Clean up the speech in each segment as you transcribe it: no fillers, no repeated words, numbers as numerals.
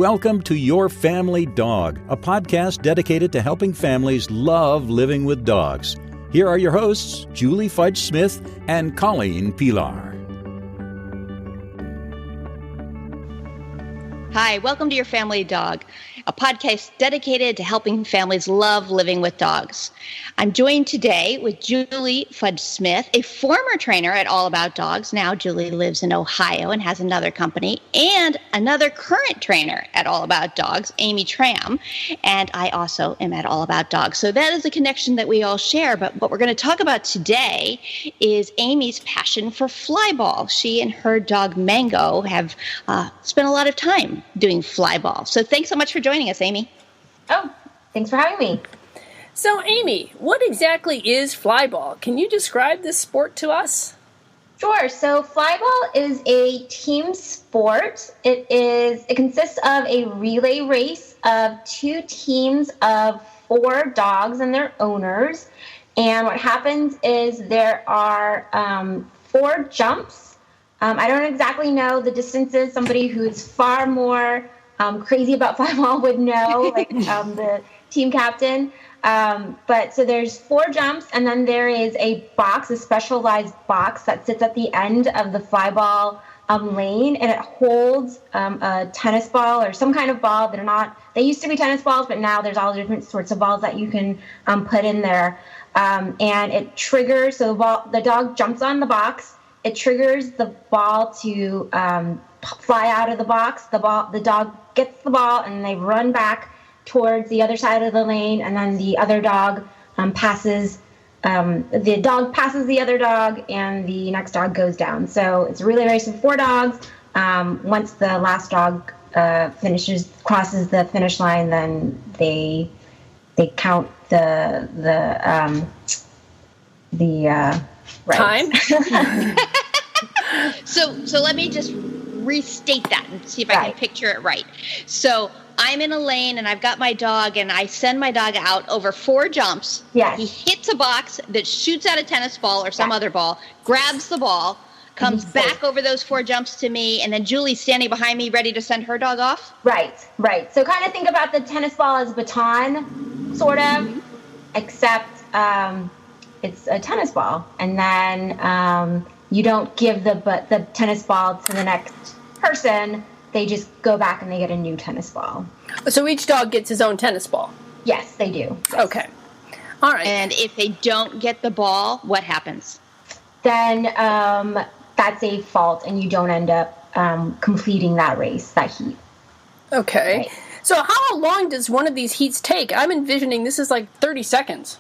welcome to Your Family Dog, a podcast dedicated to helping families love living with dogs. Here are your hosts, Julie Fudge Smith and Colleen Pilar. Hi, welcome to Your Family Dog, a podcast dedicated to helping families love living with dogs. I'm joined today with Julie Fudge Smith, a former trainer at All About Dogs. Now Julie lives in Ohio and has another company, and another current trainer at All About Dogs, Amy Tram, and I also am at All About Dogs. So that is a connection that we all share, but what we're going to talk about today is Amy's passion for Flyball. She and her dog Mango have spent a lot of time doing Flyball. So thanks so much for joining us, Amy. Oh, thanks for having me. So, Amy, what exactly is Flyball? Can you describe this sport to us? Sure. So, Flyball is a team sport. It consists of a relay race of two teams of 4 dogs and their owners. And what happens is there are 4 jumps. I don't exactly know the distances. Somebody who is far more crazy about Flyball would know, like the team captain. But so there's 4 jumps, and then there is a box, a specialized box that sits at the end of the Flyball lane, and it holds a tennis ball or some kind of ball. They used to be tennis balls, but now there's all different sorts of balls that you can put in there. And it triggers, so the dog jumps on the box. It triggers the ball to fly out of the box. The dog gets the ball, and they run back towards the other side of the lane, and then the other dog passes. The dog passes the other dog, and the next dog goes down. So it's a relay race of 4 dogs. Once the last dog crosses the finish line, then they count the Time? So let me just restate that and see if I can picture it right. So I'm in a lane and I've got my dog and I send my dog out over 4 jumps. Yes. He hits a box that shoots out a tennis ball or some other ball, grabs the ball, comes back over those 4 jumps to me, and then Julie's standing behind me ready to send her dog off? Right. So kind of think about the tennis ball as a baton, sort of, except it's a tennis ball. And then you don't give the tennis ball to the next person. They just go back and they get a new tennis ball. So each dog gets his own tennis ball? Yes, they do. Yes. Okay. All right. And if they don't get the ball, what happens? Then that's a fault, and you don't end up completing that race, that heat. Okay. Right. So how long does one of these heats take? I'm envisioning this is like 30 seconds.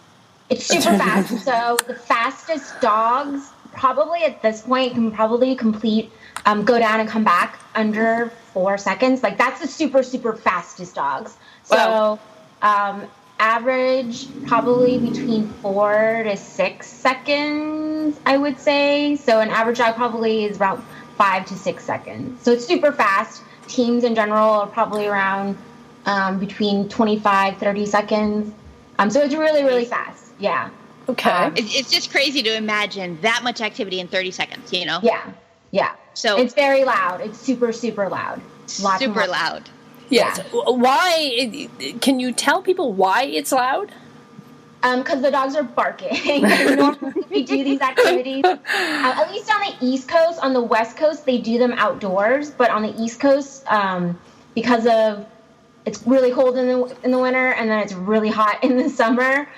It's super fast. So the fastest dogs probably at this point can probably complete, go down and come back under 4 seconds. Like that's the super, super fastest dogs. So average probably between 4 to 6 seconds, I would say. So an average dog probably is around 5 to 6 seconds. So it's super fast. Teams in general are probably around between 25, 30 seconds. So it's really, really fast. Yeah. Okay. It's just crazy to imagine that much activity in 30 seconds, you know? Yeah. So it's very loud. It's super, super loud. Super loud. Yes. Yeah. Why? Can you tell people why it's loud? Because the dogs are barking. Normally we do these activities, at least on the East Coast. On the West Coast, they do them outdoors. But on the East Coast, because of it's really cold in the winter and then it's really hot in the summer,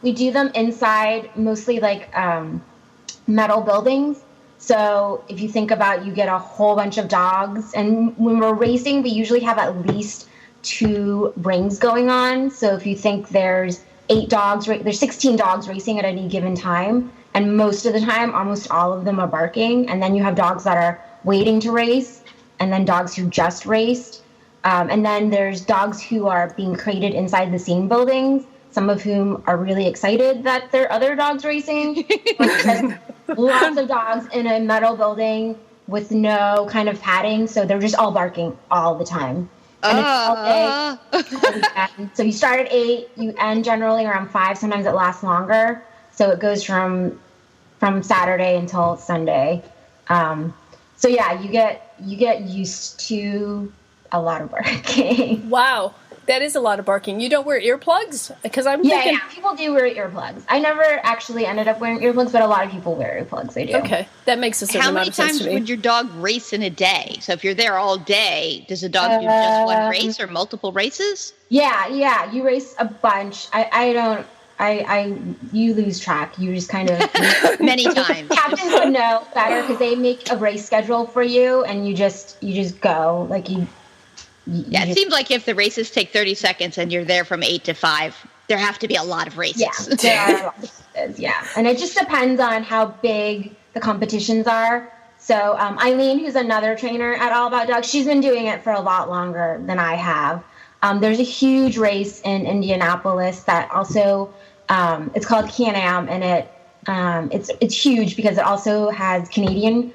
we do them inside, mostly like metal buildings. So if you think about, you get a whole bunch of dogs, and when we're racing, we usually have at least 2 rings going on. So if you think there's 8 dogs, there's 16 dogs racing at any given time, and most of the time, almost all of them are barking. And then you have dogs that are waiting to race, and then dogs who just raced. And then there's dogs who are being crated inside the same buildings, some of whom are really excited that there are other dogs racing. Lots of dogs in a metal building with no kind of padding, so they're just all barking all the time. And it's all day. So you start at 8, you end generally around 5. Sometimes it lasts longer. So it goes from Saturday until Sunday. So yeah, you get used to a lot of barking. Wow. That is a lot of barking. You don't wear earplugs? Because I'm thinking... Yeah, people do wear earplugs. I never actually ended up wearing earplugs, but a lot of people wear earplugs. They do. Okay. That makes a certain amount of sense to me. How many times would your dog race in a day? So if you're there all day, does a dog do just one race or multiple races? Yeah. You race a bunch. You lose track. You just kind of... Many times. Captains would know better because they make a race schedule for you and you just go. Like it seems like if the races take 30 seconds and you're there from 8 to 5, there have to be a lot of races. Yeah, there are a lot of races, yeah. And it just depends on how big the competitions are. So Eileen, who's another trainer at All About Dogs, she's been doing it for a lot longer than I have. There's a huge race in Indianapolis that also, it's called Can-Am, and it's huge because it also has Canadian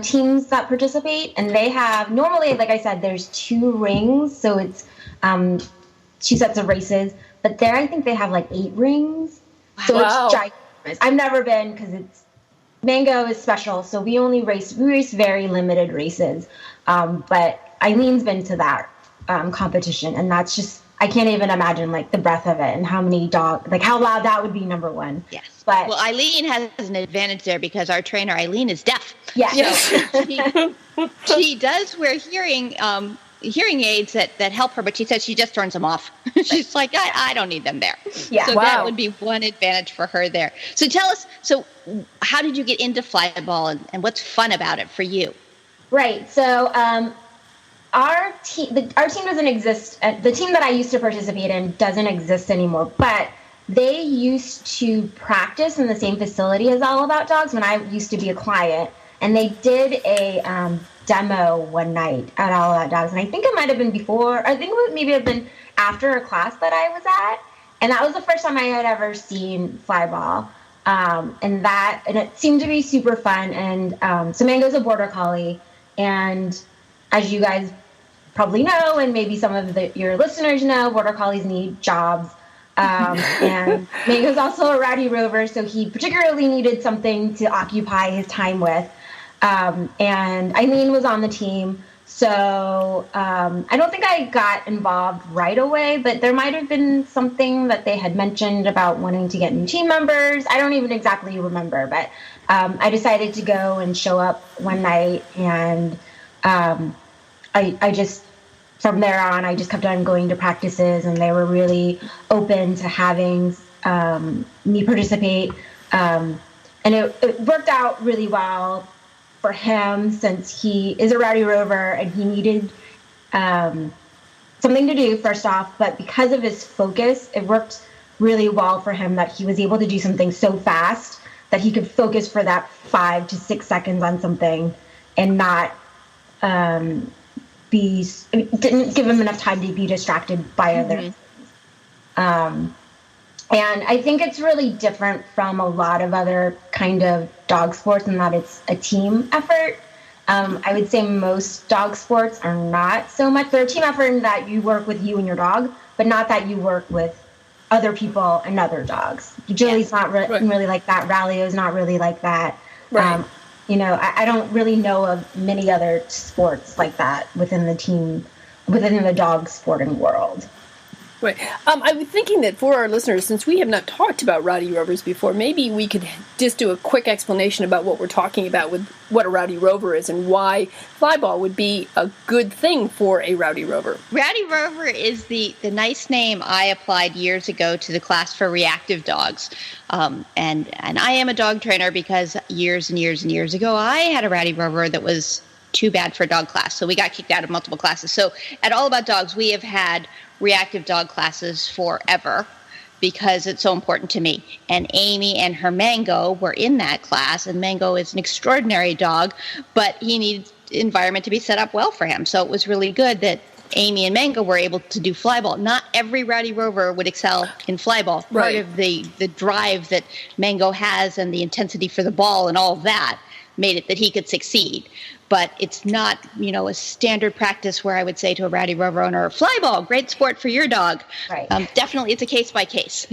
teams that participate, and they have normally, like I said, there's 2 rings, so it's 2 sets of races. But there, I think they have like 8 rings, so it's ginormous. I've never been because Mango is special, so we race very limited races. But Eileen's been to that competition, and that's just, I can't even imagine like the breadth of it and how many dogs, like how loud that would be, number one. Yes. But well, Eileen has an advantage there because our trainer Eileen is deaf. Yeah. So she does wear hearing aids that help her, but she says she just turns them off. She's like, I don't need them there. Yeah. So that would be one advantage for her there. So tell us, how did you get into Flyball and what's fun about it for you? Right. So our team doesn't exist. The team that I used to participate in doesn't exist anymore, but they used to practice in the same facility as All About Dogs when I used to be a client, and they did a demo one night at All About Dogs, and I think it might have been before. I think it would maybe have been after a class that I was at, and that was the first time I had ever seen Flyball, and it seemed to be super fun. And so Mango's a border collie, and as you guys probably know, and maybe some of your listeners know, border collies need jobs. And Mango's also a rowdy rover, so he particularly needed something to occupy his time with. And Eileen was on the team, so I don't think I got involved right away, but there might have been something that they had mentioned about wanting to get new team members. I don't even exactly remember, but I decided to go and show up one night, and I just, from there on, I just kept on going to practices, and they were really open to having me participate. And it worked out really well for him since he is a rowdy rover and he needed something to do, first off. But because of his focus, it worked really well for him that he was able to do something so fast that he could focus for that 5 to 6 seconds on something and not didn't give him enough time to be distracted by other things. And I think it's really different from a lot of other kind of dog sports in that it's a team effort. I would say most dog sports are not so much. They're a team effort in that you work with you and your dog, but not that you work with other people and other dogs. Julie's not really like that. Rallyo's not really like that. Right. I don't really know of many other sports like that within the dog sporting world. Right. I'm thinking that for our listeners, since we have not talked about rowdy rovers before, maybe we could just do a quick explanation about what we're talking about with what a rowdy rover is and why Flyball would be a good thing for a rowdy rover. Rowdy rover is the nice name I applied years ago to the class for reactive dogs. And I am a dog trainer because years and years and years ago, I had a rowdy rover that was too bad for dog class. So we got kicked out of multiple classes. So at All About Dogs, we have had reactive dog classes forever because it's so important to me. And Amy and her Mango were in that class, and Mango is an extraordinary dog, but he needs the environment to be set up well for him. So it was really good that Amy and Mango were able to do Flyball. Not every rowdy rover would excel in Flyball. Right. Part of the drive that Mango has and the intensity for the ball and all of that made it that he could succeed. but it's not, a standard practice where I would say to a Rowdy Rover owner, Flyball, great sport for your dog. Right. Definitely, it's a case by case.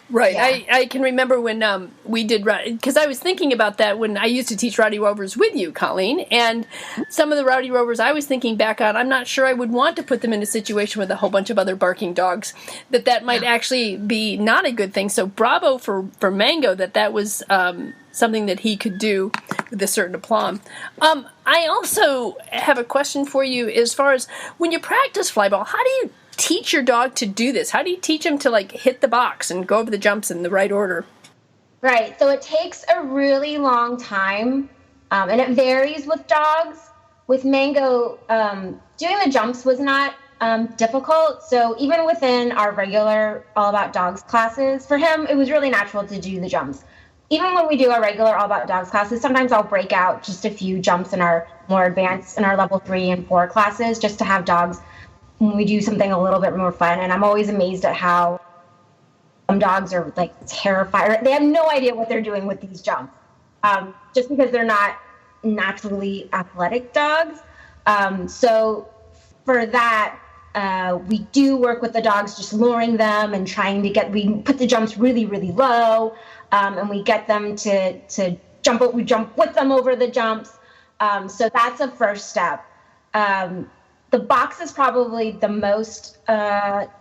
Right. Yeah. I can remember when we did, because I was thinking about that when I used to teach Rowdy Rovers with you, Colleen, and some of the Rowdy Rovers I was thinking back on, I'm not sure I would want to put them in a situation with a whole bunch of other barking dogs, that might actually be not a good thing. So bravo for Mango that was something that he could do with a certain aplomb. I also have a question for you as far as when you practice Flyball, how do you teach your dog to do this? How do you teach him to hit the box and go over the jumps in the right order? Right. So it takes a really long time, and it varies with dogs. With Mango, doing the jumps was not difficult. So even within our regular All About Dogs classes, for him, it was really natural to do the jumps. Even when we do our regular All About Dogs classes, sometimes I'll break out just a few jumps in our more advanced, in our level 3 and 4 classes, just to have dogs when we do something a little bit more fun. And I'm always amazed at how some dogs are terrified. They have no idea what they're doing with these jumps, just because they're not naturally athletic dogs. So for that, we do work with the dogs, just luring them and trying to we put the jumps really, really low. And we get them to jump. We jump with them over the jumps. So that's a first step. The box is probably the most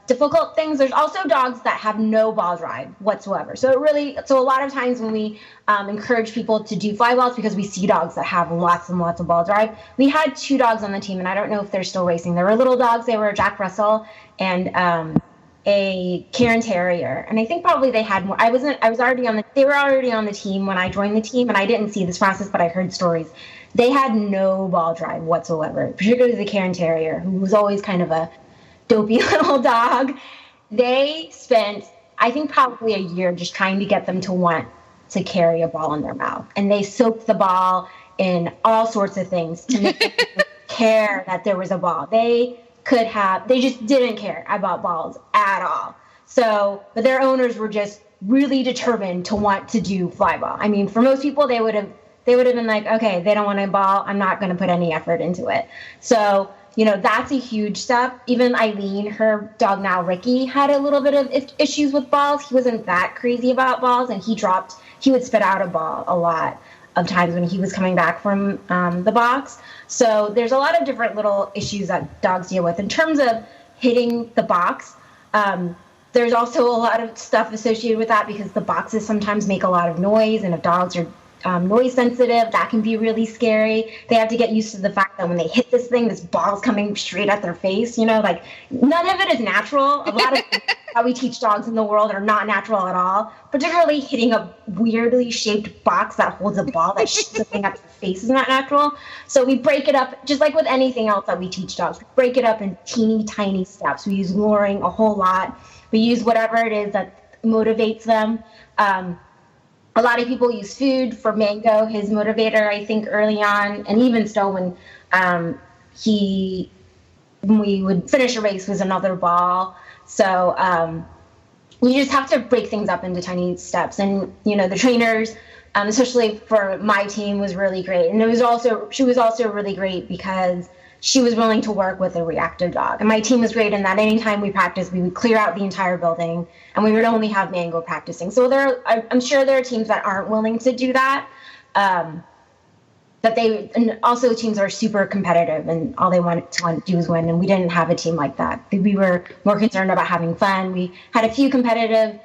difficult things. There's also dogs that have no ball drive whatsoever. So a lot of times when we encourage people to do Flyballs, because we see dogs that have lots and lots of ball drive. We had 2 dogs on the team, and I don't know if they're still racing. They were little dogs. They were a Jack Russell and a Cairn Terrier, and I think probably they had more. They were already on the team when I joined the team, and I didn't see this process, but I heard stories. They had no ball drive whatsoever, particularly the Cairn Terrier, who was always kind of a dopey little dog. They spent, I think, probably a year just trying to get them to want to carry a ball in their mouth, and they soaked the ball in all sorts of things to make them care that there was a ball. They just didn't care about balls at all. So, but their owners were just really determined to want to do Flyball. I mean, for most people, they would have been like, okay, they don't want a ball, I'm not going to put any effort into it. So, that's a huge step. Even Eileen, her dog now, Ricky, had a little bit of issues with balls. He wasn't that crazy about balls, and he would spit out a ball a lot of times when he was coming back from the box. So there's a lot of different little issues that dogs deal with. In terms of hitting the box, there's also a lot of stuff associated with that, because the boxes sometimes make a lot of noise, and if dogs are noise sensitive, that can be really scary. They have to get used to the fact that when they hit this thing, this ball's coming straight at their face. None of it is natural. A lot of how we teach dogs in the world are not natural at all. Particularly hitting a weirdly shaped box that holds a ball that shoots the thing at their face is not natural. So we break it up, just like with anything else that we teach dogs. We break it up in teeny tiny steps. We use luring a whole lot. We use whatever it is that motivates them. A lot of people use food. For Mango, his motivator, I think, early on, and even still when we would finish a race, was another ball. So you just have to break things up into tiny steps. And, the trainers, especially for my team, was really great. And she was also really great because she was willing to work with a reactive dog. And my team was great in that anytime we practiced, we would clear out the entire building, and we would only have Mango practicing. So I'm sure there are teams that aren't willing to do that. And also teams are super competitive, and all they want to do is win. And we didn't have a team like that. We were more concerned about having fun. We had a few competitive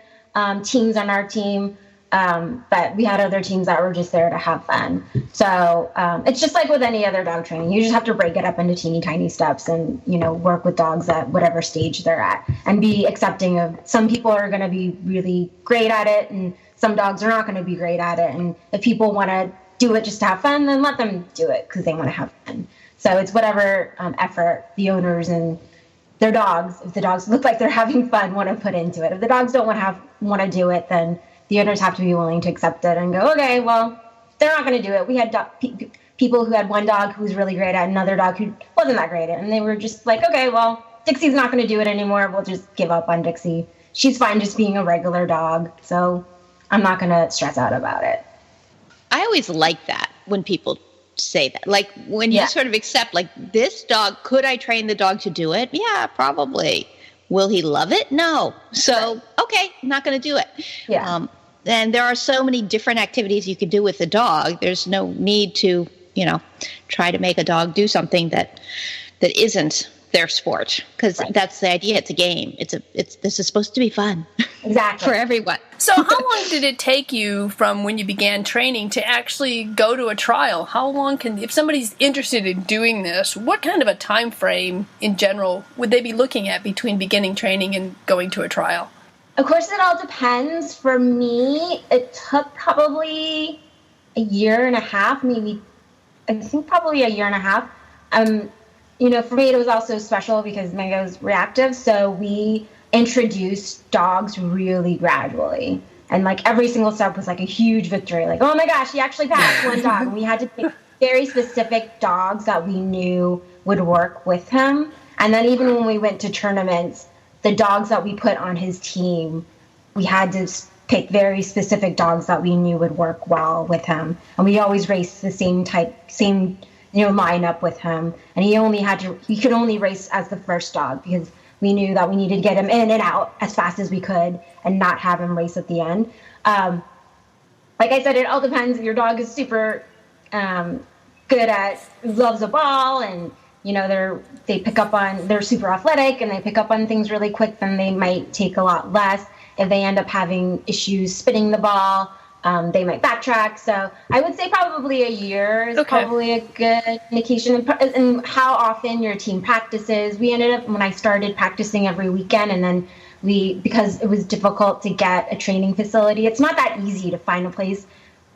teams on our team, but we had other teams that were just there to have fun. So it's just like with any other dog training. You just have to break it up into teeny tiny steps and, work with dogs at whatever stage they're at, and be accepting of some people are going to be really great at it, and some dogs are not going to be great at it. And if people want to do it just to have fun, then let them do it because they want to have fun. So it's whatever effort the owners and their dogs, if the dogs look like they're having fun, want to put into it. If the dogs don't want to do it, then the owners have to be willing to accept it and go, okay, well, they're not going to do it. We had people who had one dog who was really great at it, another dog who wasn't that great at it. And they were just like, okay, well, Dixie's not going to do it anymore. We'll just give up on Dixie. She's fine just being a regular dog. So I'm not going to stress out about it. I always like that when people say that. Like when you sort of accept, like, this dog, could I train the dog to do it? Yeah, probably. Will he love it? No. So, okay, I'm not going to do it. Yeah. And there are so many different activities you could do with the dog. There's no need to, try to make a dog do something that isn't their sport, because that's the idea. It's a game. This is supposed to be fun. Exactly. For everyone. So how long did it take you from when you began training to actually go to a trial? How long if somebody's interested in doing this, what kind of a time frame in general would they be looking at between beginning training and going to a trial? Of course, it all depends. For me, it took probably a year and a half, probably a year and a half. For me, it was also special because Mango's reactive, so we introduced dogs really gradually. And, like, every single step was, like, a huge victory. Like, oh, my gosh, he actually passed one dog. And we had to pick very specific dogs that we knew would work with him. And then even when we went to tournaments, the dogs that we put on his team, we had to pick very specific dogs that we knew would work well with him. And we always raced the same lineup with him. And he could only race as the first dog because we knew that we needed to get him in and out as fast as we could and not have him race at the end. Like I said, it all depends. If your dog is super loves a ball, and they're super athletic and they pick up on things really quick, then they might take a lot less. If they end up having issues spinning the ball, they might backtrack. So I would say probably a year is probably a good indication. And how often your team practices. We ended up, when I started, practicing every weekend, and then because it was difficult to get a training facility, it's not that easy to find a place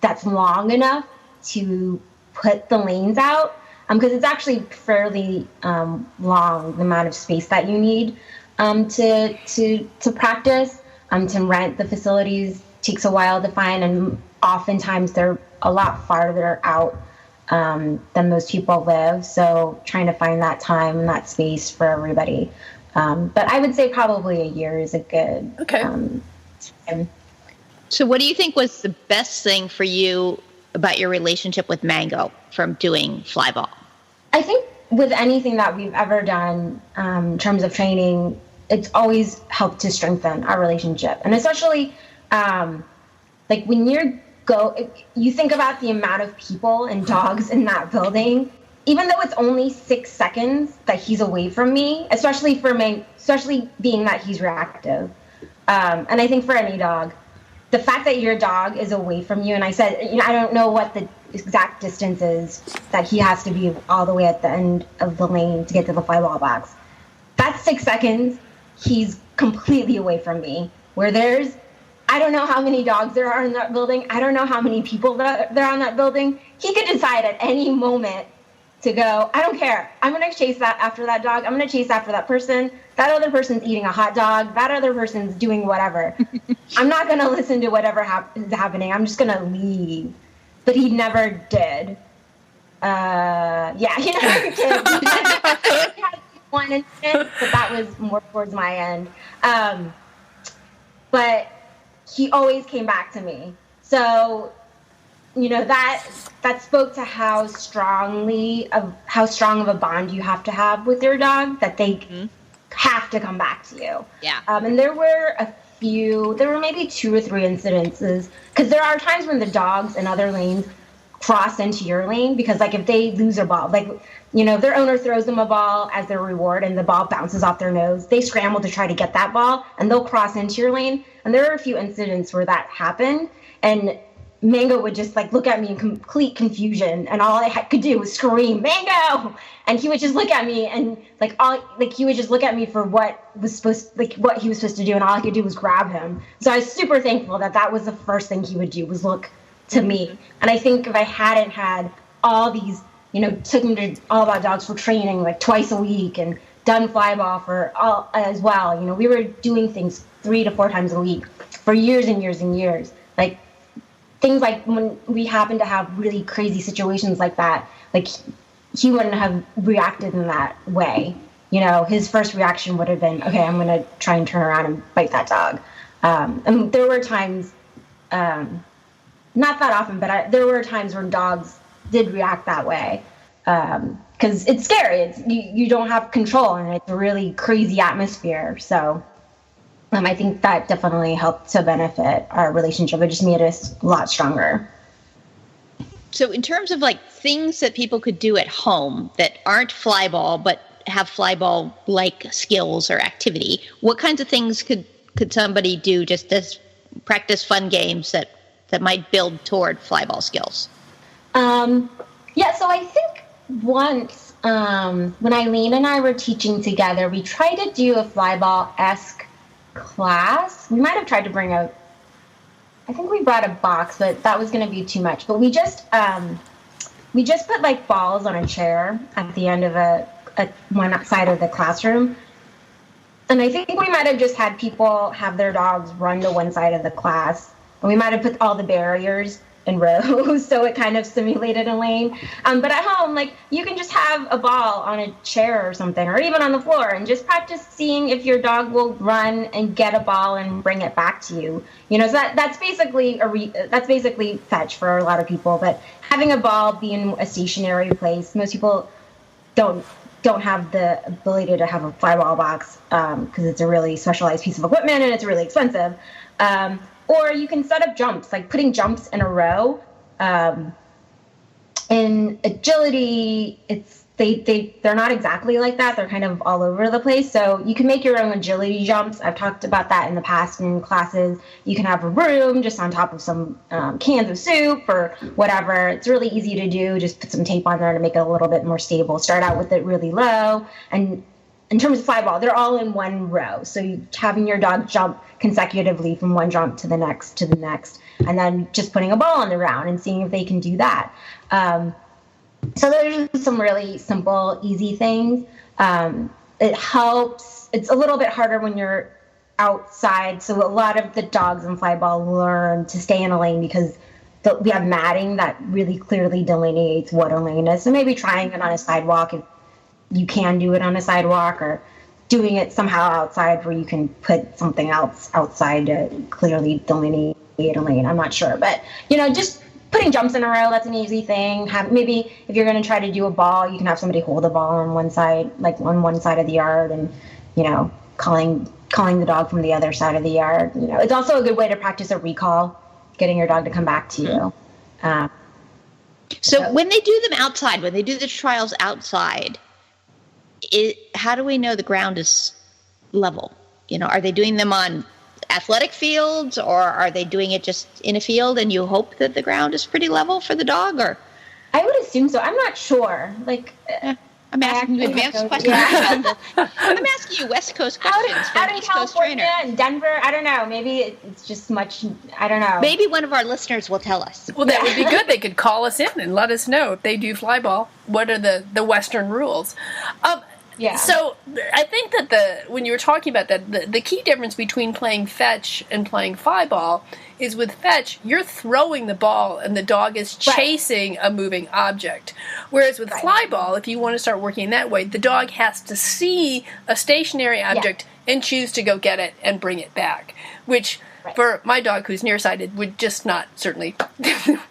that's long enough to put the lanes out, because it's actually fairly long, the amount of space that you need to practice. To rent the facilities takes a while to find, and oftentimes they're a lot farther out than most people live. So trying to find that time and that space for everybody. But I would say probably a year is a good time. So what do you think was the best thing for you about your relationship with Mango from doing Flyball? I think with anything that we've ever done in terms of training, it's always helped to strengthen our relationship. And especially like when you think about the amount of people and dogs in that building, even though it's only 6 seconds that he's away from me, especially being that he's reactive. And I think for any dog, the fact that your dog is away from you, and I said, I don't know what the exact distance is that he has to be all the way at the end of the lane to get to the flyball box. That's 6 seconds. He's completely away from me. Where I don't know how many dogs there are in that building. I don't know how many people there are in that building. He could decide at any moment to go, I don't care. I'm going to chase after that dog. I'm going to chase after that person. That other person's eating a hot dog. That other person's doing whatever. I'm not going to listen to whatever is happening. I'm just going to leave. But he never did. He never did. He had one incident, but that was more towards my end. But he always came back to me. So, that spoke to how strong of a bond you have to have with your dog, that they have to come back to you. Yeah. And there were maybe 2 or 3 incidences, because there are times when the dogs in other lanes cross into your lane, because like if they lose a ball, like, their owner throws them a ball as their reward and the ball bounces off their nose, they scramble to try to get that ball and they'll cross into your lane. And there are a few incidents where that happened, and Mango would just like look at me in complete confusion, and all I could do was scream, Mango! And he would just look at me, and he would just look at me for what he was supposed to do, and all I could do was grab him. So I was super thankful that was the first thing he would do, was look to me. And I think if I hadn't had all these, took him to All About Dogs for training like twice a week, and done Flyball for all as well, we were doing things 3 to 4 times a week for years and years and years. Like things like when we happened to have really crazy situations like that, like he wouldn't have reacted in that way. His first reaction would have been, okay, I'm going to try and turn around and bite that dog. And there were times, not that often, but there were times when dogs did react that way. Because it's scary. You don't have control, and it's a really crazy atmosphere. So I think that definitely helped to benefit our relationship. It just made us a lot stronger. So in terms of like things that people could do at home that aren't Flyball but have Flyball-like skills or activity, what kinds of things could somebody do just as practice fun games that might build toward Flyball skills? So I think once when Eileen and I were teaching together, we tried to do a Flyball-esque class. We might have tried to bring I think we brought a box, but that was going to be too much. But we just put like balls on a chair at the end of one side of the classroom. And I think we might have just had people have their dogs run to one side of the class. And we might have put all the barriers in rows, so it kind of simulated a lane. But at home, like, you can just have a ball on a chair or something, or even on the floor, and just practice seeing if your dog will run and get a ball and bring it back to you. You know, so that's basically fetch for a lot of people. But having a ball be in a stationary place, most people don't have the ability to have a Flyball box because it's a really specialized piece of equipment and it's really expensive. Or you can set up jumps, like putting jumps in a row. In agility, they're not exactly like that. They're kind of all over the place. So you can make your own agility jumps. I've talked about that in the past in classes. You can have a room just on top of some cans of soup or whatever. It's really easy to do. Just put some tape on there to make it a little bit more stable. Start out with it really low. And in terms of Flyball, they're all in one row. So having your dog jump consecutively from one jump to the next, and then just putting a ball on the ground and seeing if they can do that. So there's some really simple, easy things. It helps. It's a little bit harder when you're outside. So a lot of the dogs in Flyball learn to stay in a lane because we have matting that really clearly delineates what a lane is. So maybe trying it on a sidewalk if you can do it on a sidewalk, or doing it somehow outside where you can put something else outside to clearly delineate a lane. I'm not sure. But, just putting jumps in a row, that's an easy thing. Maybe if you're going to try to do a ball, you can have somebody hold a ball on one side, like on one side of the yard, and, calling the dog from the other side of the yard. It's also a good way to practice a recall, getting your dog to come back to you. So when they do them outside, when they do the trials outside, how do we know the ground is level? Are they doing them on athletic fields, or are they doing it just in a field and you hope that the ground is pretty level for the dog? Or I would assume so. I'm not sure. I'm asking you advanced questions. Yeah. I'm asking you West Coast questions from out in East Coast trainer. California and Denver, I don't know. Maybe it's just much. I don't know. Maybe one of our listeners will tell us. Well, that would be good. They could call us in and let us know if they do Flyball. What are the Western rules? Yeah. So I think that when you were talking about that, the key difference between playing fetch and playing Flyball is with fetch, you're throwing the ball and the dog is chasing a moving object. Whereas with Flyball, if you want to start working that way, the dog has to see a stationary object and choose to go get it and bring it back, which for my dog who's nearsighted would just not, certainly,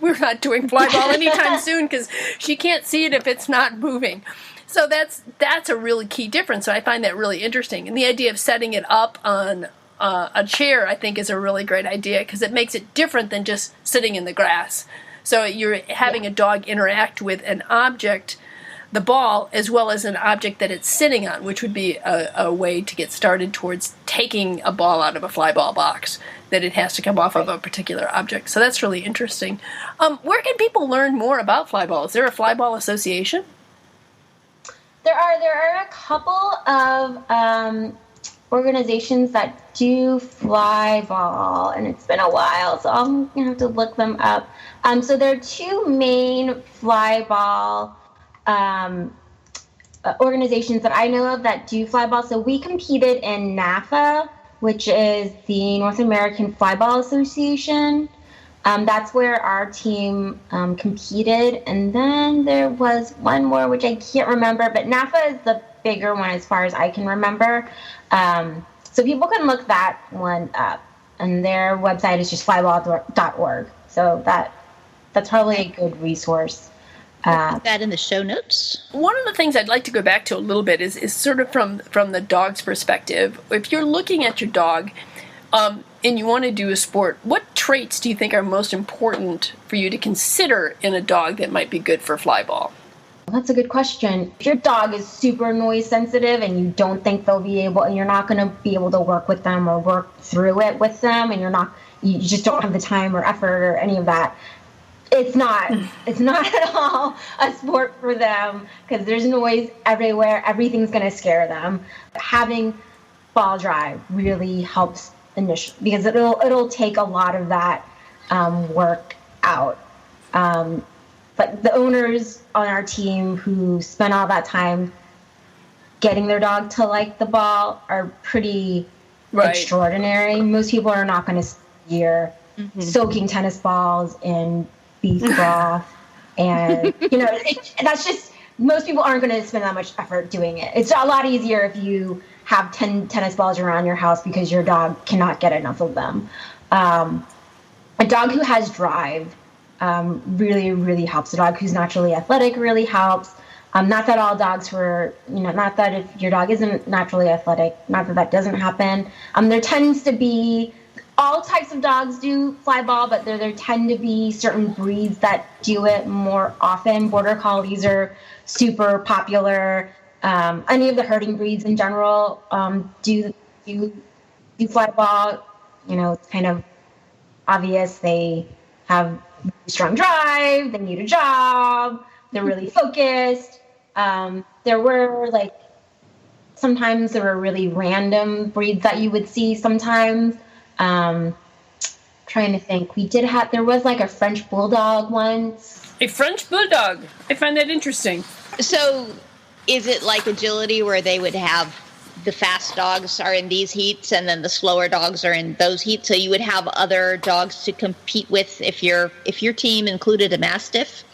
we're not doing Flyball anytime soon because she can't see it if it's not moving. So that's a really key difference. So I find that really interesting. And the idea of setting it up on a chair, I think, is a really great idea because it makes it different than just sitting in the grass. So you're having a dog interact with an object, the ball, as well as an object that it's sitting on, which would be a way to get started towards taking a ball out of a Flyball box, that it has to come off of a particular object. So that's really interesting. Where can people learn more about Flyball? Is there a Flyball association? There are a couple of organizations that do Flyball, and it's been a while, so I'm going to have to look them up. So there are two main Flyball organizations that I know of that do Flyball. So we competed in NAFA, which is the North American Flyball Association. That's where our team competed. And then there was one more, which I can't remember, but NAFA is the bigger one as far as I can remember. So people can look that one up. And their website is just flyball.org. So that's probably a good resource. Put that in the show notes. One of the things I'd like to go back to a little bit is sort of from the dog's perspective. If you're looking at your dog and you want to do a sport, what traits do you think are most important for you to consider in a dog that might be good for flyball? That's a good question. If your dog is super noise sensitive and you don't think they'll be able, and you're not going to be able to work with them or work through it with them, and you just don't have the time or effort or any of that, it's not at all a sport for them because there's noise everywhere. Everything's going to scare them. Having ball drive really helps initially because it'll take a lot of that work out. But the owners on our team who spend all that time getting their dog to like the ball are pretty extraordinary. Most people are not going to year soaking tennis balls in beef broth, and that's just, most people aren't going to spend that much effort doing it. It's a lot easier if you have 10 tennis balls around your house because your dog cannot get enough of them. A dog who has drive really, really helps. A dog who's naturally athletic really helps. Not that all dogs not that if your dog isn't naturally athletic, not that doesn't happen. There tends to be, all types of dogs do fly ball, but there tend to be certain breeds that do it more often. Border Collies are super popular. Any of the herding breeds in general do fly ball. It's kind of obvious. They have strong drive. They need a job. They're really focused. Sometimes there were really random breeds that you would see sometimes. Trying to think. There was like a French Bulldog once. A French Bulldog. I find that interesting. So is it like agility where they would have the fast dogs are in these heats and then the slower dogs are in those heats? So you would have other dogs to compete with if your team included a Mastiff.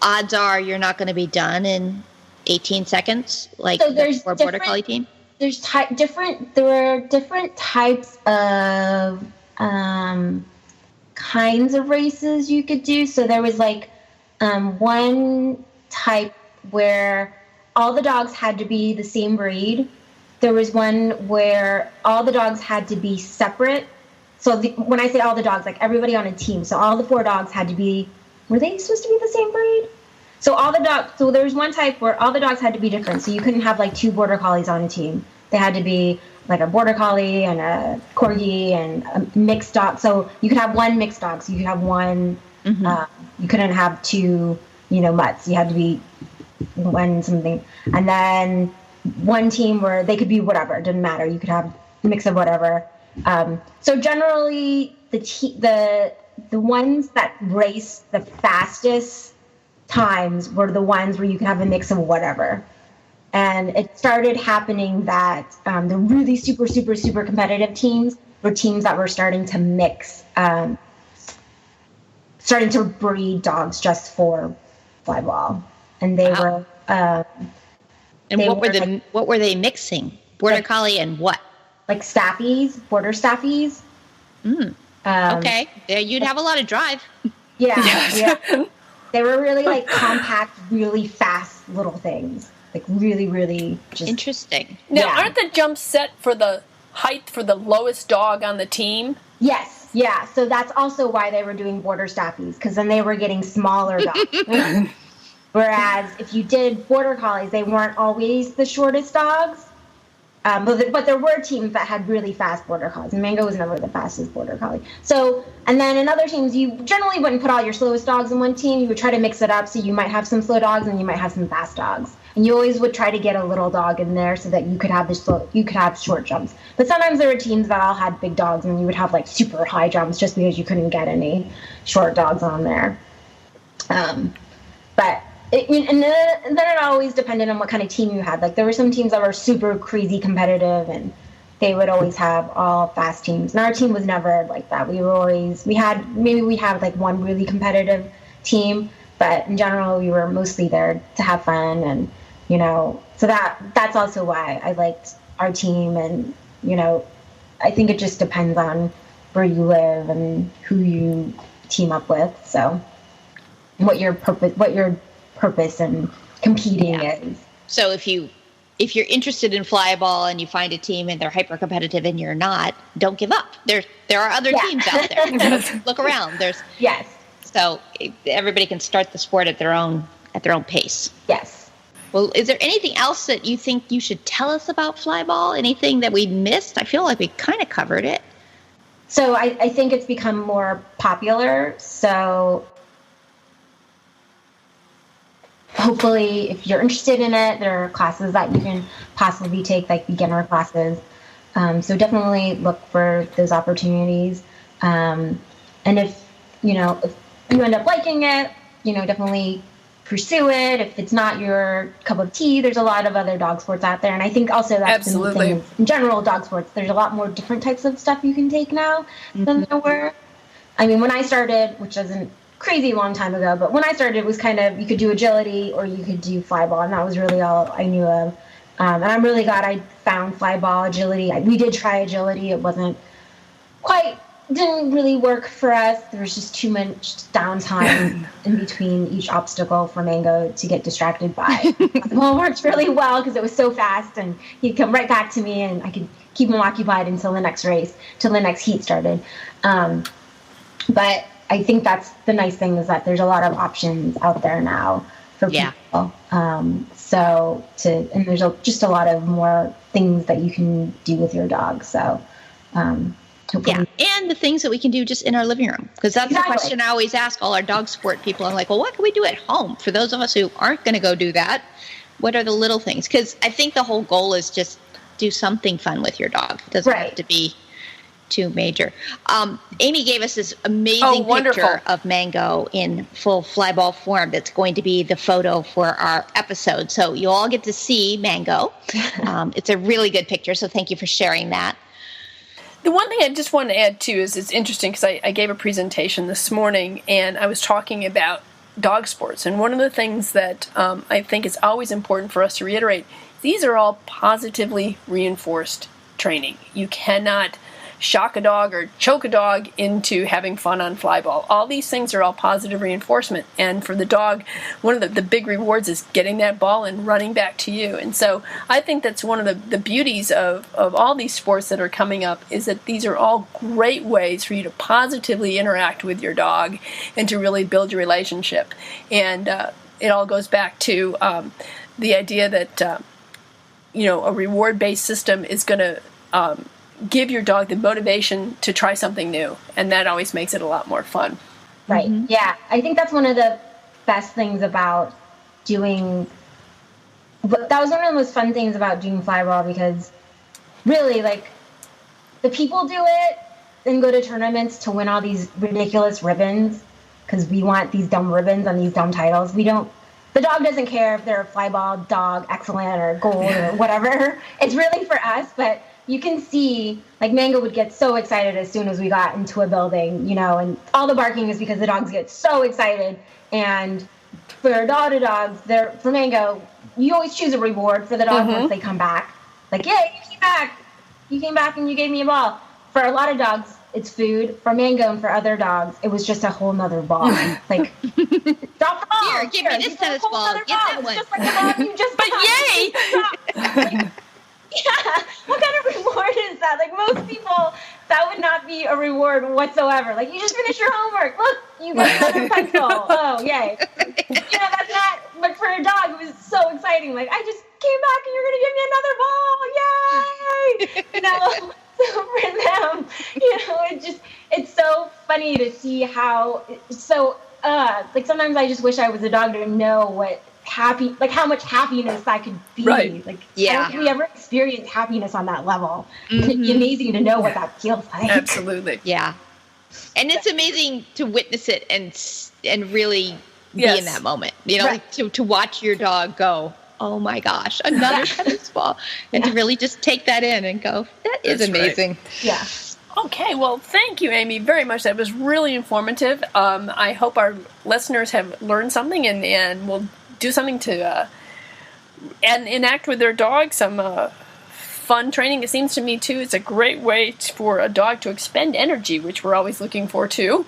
Odds are you're not going to be done in 18 seconds like the Border Collie team. There are different types of kinds of races you could do. So there was one type where all the dogs had to be the same breed. There was one where all the dogs had to be separate. So when I say all the dogs, like everybody on a team, so all the 4 dogs had to be, were they supposed to be the same breed? So there was one type where all the dogs had to be different. So you couldn't have 2 Border Collies on a team. They had to be like a Border Collie and a Corgi and a mixed dog. So you could have one mixed dog. So you could have one, you couldn't have 2, mutts. You had to be one something. And then one team where they could be whatever. It didn't matter. You could have a mix of whatever. So generally the ones that race the fastest times were the ones where you could have a mix of whatever. And it started happening that the really super, super, super competitive teams were teams that were starting to mix, starting to breed dogs just for flyball. And they were... what were they mixing? Border Collie and what? Like staffies, border staffies. Okay. You'd have a lot of drive. Yeah. They were really compact, really fast little things. Really, really just... Interesting. Now, aren't the jumps set for the height for the lowest dog on the team? Yes. Yeah. So that's also why they were doing border staffies, because then they were getting smaller dogs. Whereas if you did Border Collies, they weren't always the shortest dogs. But there were teams that had really fast Border Collies. And Mango was never the fastest Border Collie. So, and then in other teams, you generally wouldn't put all your slowest dogs in one team. You would try to mix it up. So you might have some slow dogs and you might have some fast dogs. And you always would try to get a little dog in there so that you could have short jumps. But sometimes there were teams that all had big dogs and you would have super high jumps just because you couldn't get any short dogs on there. And then it always depended on what kind of team you had. There were some teams that were super crazy competitive, and they would always have all fast teams. And our team was never like that. We had one really competitive team, but in general, we were mostly there to have fun. And, so that's also why I liked our team. And, I think it just depends on where you live and who you team up with. So what your purpose and competing is. So if you're interested in Flyball and you find a team and they're hyper competitive and you're not, don't give up. There are other teams out there. Look around. Yes. So everybody can start the sport at their own pace. Yes. Well, is there anything else that you think you should tell us about Flyball? Anything that we missed? I feel like we kind of covered it. So I think it's become more popular. So hopefully, if you're interested in it, there are classes that you can possibly take, like beginner classes. So definitely look for those opportunities. And if you end up liking it, definitely pursue it. If it's not your cup of tea, there's a lot of other dog sports out there. And I think also that's the thing in general, dog sports, there's a lot more different types of stuff you can take now than there were. I mean, when I started, which isn't crazy long time ago, but when I started, it was kind of, you could do agility or you could do Flyball, and that was really all I knew of. And I'm really glad I found Flyball. Agility, we did try agility. It didn't really work for us. There was just too much downtime in between each obstacle for Mango to get distracted by. Well, it worked really well because it was so fast, and he'd come right back to me, and I could keep him occupied until the next race, till the next heat started. But I think that's the nice thing, is that there's a lot of options out there now for people. And there's just a lot of more things that you can do with your dog. So, hopefully. Yeah, and the things that we can do just in our living room, because that's the question I always ask all our dog sport people. I'm like, well, what can we do at home for those of us who aren't going to go do that? What are the little things? Because I think the whole goal is just do something fun with your dog. It doesn't have to be too major. Amy gave us this amazing picture of Mango in full Flyball form. That's going to be the photo for our episode. So you all get to see Mango. It's a really good picture. So thank you for sharing that. The one thing I just want to add, too, is it's interesting because I gave a presentation this morning, and I was talking about dog sports. And one of the things that I think is always important for us to reiterate, these are all positively reinforced training. You cannot shock a dog or choke a dog into having fun on Flyball. All these things are all positive reinforcement. And for the dog, one of the big rewards is getting that ball and running back to you. And so I think that's one of the beauties of all these sports that are coming up, is that these are all great ways for you to positively interact with your dog and to really build your relationship. And it all goes back to the idea that, a reward-based system is going to give your dog the motivation to try something new, and that always makes it a lot more fun. Right. Mm-hmm. Yeah, I think that's one of the best things about doing. That was one of the most fun things about doing Flyball, because really, the people do it and go to tournaments to win all these ridiculous ribbons, because we want these dumb ribbons and these dumb titles. The dog doesn't care if they're a Flyball dog, excellent or gold or whatever. It's really for us, but you can see, Mango would get so excited as soon as we got into a building, and all the barking is because the dogs get so excited. And for dogs, for Mango, you always choose a reward for the dog once they come back. Yay, you came back. You came back and you gave me a ball. For a lot of dogs, it's food. For Mango and for other dogs, it was just a whole nother ball. Drop the ball. Here, give me this tennis ball. Get that one. It's just like the ball you just But yay! Yeah, what kind of reward is that? Most people, that would not be a reward whatsoever. You just finished your homework. Look, you got another pencil. Oh, yay. That's not, but for a dog, it was so exciting. I just came back and you're going to give me another ball. Yay! So for them, it's so funny to see how, sometimes I just wish I was a dog to know how much happiness that could be. Right. I don't think we ever experienced happiness on that level. Mm-hmm. It'd be amazing to know what that feels like. Absolutely. Yeah. And it's amazing to witness it and really be in that moment. To watch your dog go, oh my gosh, another tennis ball. And to really just take that in and go, that is amazing. Right. Yeah. Okay, well, thank you, Amy, very much. That was really informative. I hope our listeners have learned something and will do something to enact with their dog some fun training. It seems to me, too, it's a great way for a dog to expend energy, which we're always looking for, too.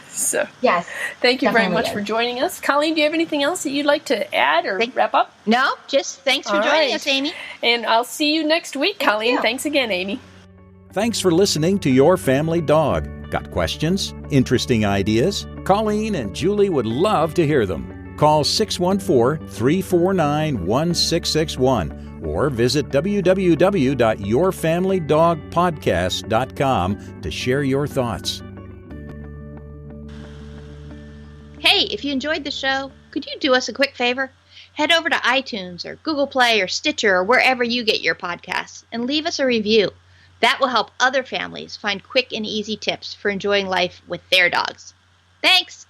So yes, thank you very much for joining us. Colleen, do you have anything else that you'd like to add or wrap up? No, just thanks for joining us, Amy. And I'll see you next week, Colleen. Thanks again, Amy. Thanks for listening to Your Family Dog. Got questions? Interesting ideas? Colleen and Julie would love to hear them. Call 614-349-1661 or visit www.yourfamilydogpodcast.com to share your thoughts. Hey, if you enjoyed the show, could you do us a quick favor? Head over to iTunes or Google Play or Stitcher or wherever you get your podcasts and leave us a review. That will help other families find quick and easy tips for enjoying life with their dogs. Thanks!